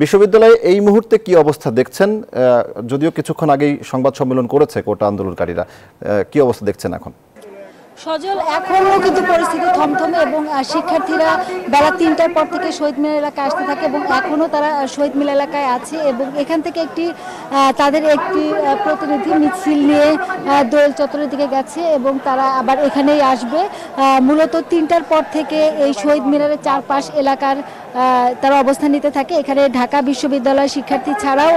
বিশ্ববিদ্যালয়ে এই মুহূর্তে কি অবস্থা দেখছেন? যদিও কিছুক্ষণ আগেই সংবাদ সম্মেলন করেছে কোটা আন্দোলনকারীরা, কি অবস্থা দেখছেন এখন? সজল, এখনও কিন্তু পরিস্থিতি থমথমে এবং শিক্ষার্থীরা বেলা ৩টার পর থেকে শহীদ মিনার এলাকায় আসতে থাকে এবং এখনও তারা শহীদ মিনার এলাকায় আছে এবং এখান থেকে তাদের একটি প্রতিনিধি মিছিল নিয়ে দোয়েল চত্বরের দিকে গেছে এবং তারা আবার এখানেই আসবে। মূলত ৩টার পর থেকে এই শহীদ মিনারের চারপাশ এলাকার তারা অবস্থান নিতে থাকে। এখানে ঢাকা বিশ্ববিদ্যালয়ের শিক্ষার্থী ছাড়াও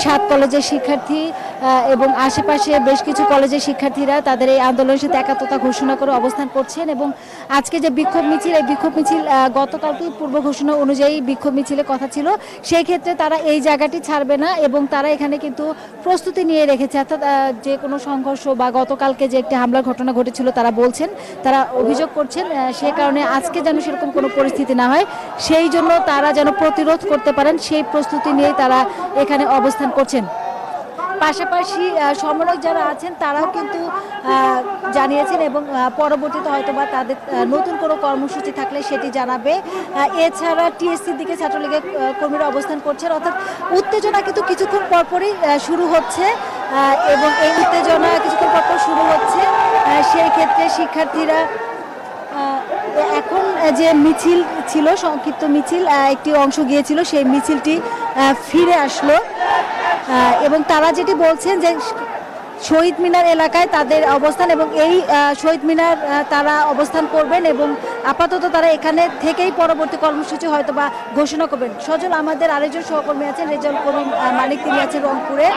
৭ কলেজের শিক্ষার্থী এবং আশেপাশে বেশ কিছু কলেজের শিক্ষার্থীরা তাদের এই আন্দোলনের সাথে একাত্মতা ঘোষণা করে অবস্থান করছেন এবং আজকে যে বিক্ষোভ মিছিল, এই বিক্ষোভ মিছিল গতকালকেই পূর্ব ঘোষণা অনুযায়ী বিক্ষোভ মিছিলের কথা ছিল। সেই ক্ষেত্রে তারা এই জায়গাটি ছাড়বে না এবং তারা এখানে কিন্তু প্রস্তুতি নিয়ে রেখেছে, অর্থাৎ যে কোনো সংঘর্ষ বা গতকালকে যে একটি হামলার ঘটনা ঘটেছিল তারা বলছেন, তারা অভিযোগ করছেন, সে কারণে আজকে যেন সেরকম কোনো পরিস্থিতি না হয়, সেই জন্য তারা যেন প্রতিরোধ করতে পারেন সেই প্রস্তুতি নিয়ে তারা এখানে অবস্থান করছেন। পাশাপাশি সমন্বয়ক যারা আছেন তারাও কিন্তু জানিয়েছেন এবং পরবর্তীতে হয়তোবা তাদের নতুন কোনো কর্মসূচি থাকলে সেটি জানাবে। এছাড়া টিএসসির দিকে ছাত্রলীগের কর্মীরা অবস্থান করছেন, অর্থাৎ উত্তেজনা কিন্তু কিছুক্ষণ পরপরই শুরু হচ্ছে এবং এই উত্তেজনা কিছুক্ষণ পরপর শুরু হচ্ছে। সেই ক্ষেত্রে শিক্ষার্থীরা এখন যে মিছিল ছিল, সংক্ষিপ্ত মিছিল একটি অংশ গিয়েছিল, সেই মিছিলটি ফিরে আসলো এবং তারা যেটি বলছেন যে শহীদ মিনার এলাকায় তাদের অবস্থান এবং এই শহীদ মিনার তারা অবস্থান করবেন এবং আপাতত তারা এখানে থেকেই পরবর্তী কর্মসূচি হয়তো বা ঘোষণা করবেন। সজল, আমাদের আরেকজন সহকর্মী আছেন রেজাউল করিম মানিক, তিনি আছেন রংপুরে,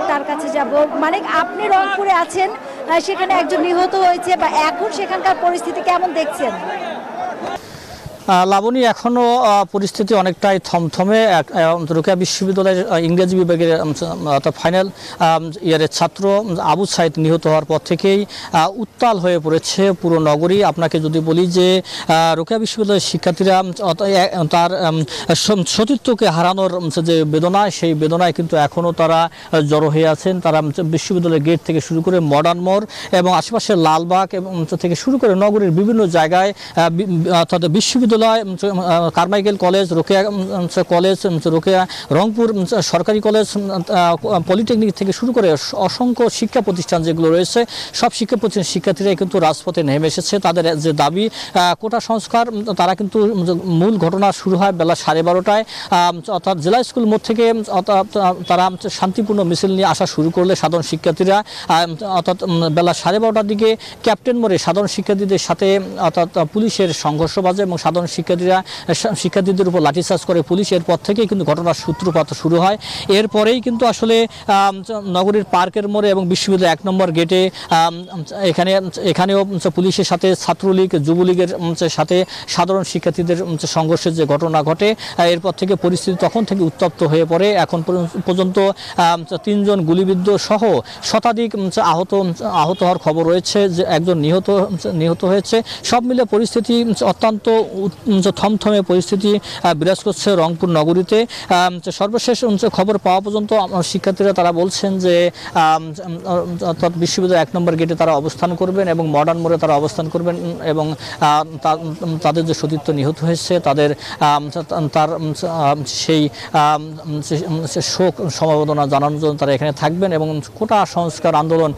তার কাছে যাব। মানিক, আপনি রংপুরে আছেন, সেখানে একজন নিহত হয়েছে, বা এখন সেখানকার পরিস্থিতি কেমন দেখছেন? লাবণী, এখনও পরিস্থিতি অনেকটাই থমথমে। রোকেয়া বিশ্ববিদ্যালয়ের ইংরেজি বিভাগের অর্থাৎ ফাইনাল ইয়ারের ছাত্র আবু সাইদ নিহত হওয়ার পর থেকেই উত্তাল হয়ে পড়েছে পুরো নগরী। আপনাকে যদি বলি যে রোকেয়া বিশ্ববিদ্যালয়ের শিক্ষার্থীরা তার সতীর্থকে হারানোর যে বেদনা, সেই বেদনায় কিন্তু এখনও তারা জড়ো হয়ে আছেন। তারা বিশ্ববিদ্যালয়ের গেট থেকে শুরু করে মডার্ন মোড় এবং আশেপাশের লালবাগ এবং থেকে শুরু করে নগরীর বিভিন্ন জায়গায়, অর্থাৎ বিশ্ববিদ্যালয়, Carmichael college, Rokeya college, Rokeya Rangpur সরকারি কলেজ, পলিটেকনিক থেকে শুরু করে অসংখ্য শিক্ষা প্রতিষ্ঠান যেগুলো রয়েছে, সব শিক্ষা প্রতিষ্ঠান শিক্ষার্থীরাই কিন্তু রাজপথে নেমে এসেছে। তাদের যে দাবি কোটা সংস্কার, তারা কিন্তু মূল ঘটনা শুরু হয় বেলা 12:30টায়, অর্থাৎ জেলা স্কুল মোড় থেকে তারা শান্তিপূর্ণ মিছিল নিয়ে আসা শুরু করলে সাধারণ শিক্ষার্থীরা, অর্থাৎ বেলা 12:30টার দিকে ক্যাপ্টেন মোড়ে সাধারণ শিক্ষার্থীদের সাথে অর্থাৎ পুলিশের সংঘর্ষ বাজে এবং সাধারণ শিক্ষার্থীদের উপর লাঠিচার্জ করে পুলিশ। এরপর থেকেই কিন্তু ঘটনার সূত্রপাত শুরু হয়। এরপরেই কিন্তু আসলে নগরীর পার্কের মোড়ে এবং বিশ্ববিদ্যালয় 1 নম্বর গেটে এখানেও পুলিশের সাথে ছাত্রলীগ, যুবলীগের সাথে সাধারণ শিক্ষার্থীদের সংঘর্ষের যে ঘটনা ঘটে, এরপর থেকে পরিস্থিতি তখন থেকে উত্তপ্ত হয়ে পড়ে। এখন পর্যন্ত 3 জন গুলিবিদ্ধ সহ শতাধিক আহত হওয়ার খবর রয়েছে, যে একজন নিহত হয়েছে। সব মিলে পরিস্থিতি অত্যন্ত থমথমে পরিস্থিতি বিরাজ করছে রংপুর নগরীতে। সর্বশেষ খবর পাওয়া পর্যন্ত শিক্ষার্থীরা তারা বলছেন যে অর্থাৎ বিশ্ববিদ্যালয় 1 নম্বর গেটে তারা অবস্থান করবেন এবং মডার্ন মোড়ে তারা অবস্থান করবেন এবং তাদের যে সতীর্থ নিহত হয়েছে তার সেই শোক সমবেদনা জানানোর জন্য তারা এখানে থাকবেন এবং কোটা সংস্কার আন্দোলন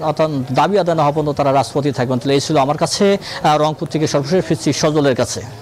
অর্থাৎ দাবি আদায় না হওয়া পর্যন্ত তারা রাজপথে থাকবেন। তাহলে এই ছিল আমার কাছে রংপুর থেকে সর্বশেষ ফিরছি সজলের কাছে।